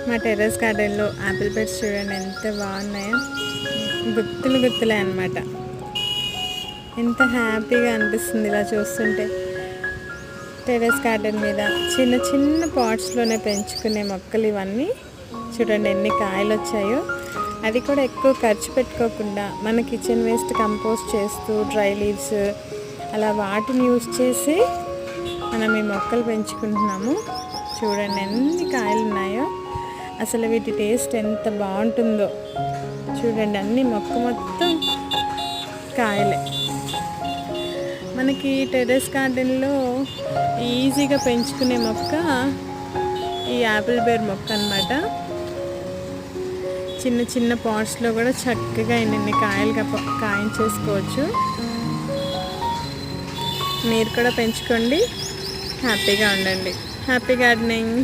మా టెర్రస్ గార్డెన్లో Apple beds చూడండి ఎంత బాగున్నాయో. గుత్తులు గుత్తులే అనమాట. ఎంత హ్యాపీగా అనిపిస్తుంది ఇలా చూస్తుంటే. టెర్రస్ గార్డెన్ మీద చిన్న చిన్న పాట్స్లోనే పెంచుకునే మొక్కలు ఇవన్నీ. చూడండి ఎన్ని కాయలు వచ్చాయో. అది కూడా ఎక్కువ ఖర్చు పెట్టుకోకుండా మన కిచెన్ వేస్ట్ కంపోస్ట్ చేస్తూ డ్రై లీవ్స్ అలా వాటిని యూజ్ చేసి మనం ఈ మొక్కలు పెంచుకుంటున్నాము. చూడండి ఎన్ని కాయలు ఉన్నాయో. అసలు వీటి టేస్ట్ ఎంత బాగుంటుందో చూడండి. అన్ని మొక్క మొత్తం కాయలే. మనకి టెర్రస్ గార్డెన్లో ఈజీగా పెంచుకునే మొక్క ఈ యాపిల్ బేర్ మొక్క అన్నమాట. చిన్న చిన్న పాట్స్లో కూడా చక్కగా ఎన్ని కాయలు కాయించేసుకోవచ్చు. మీరు కూడా పెంచుకోండి, హ్యాపీగా ఉండండి. Happy gardening.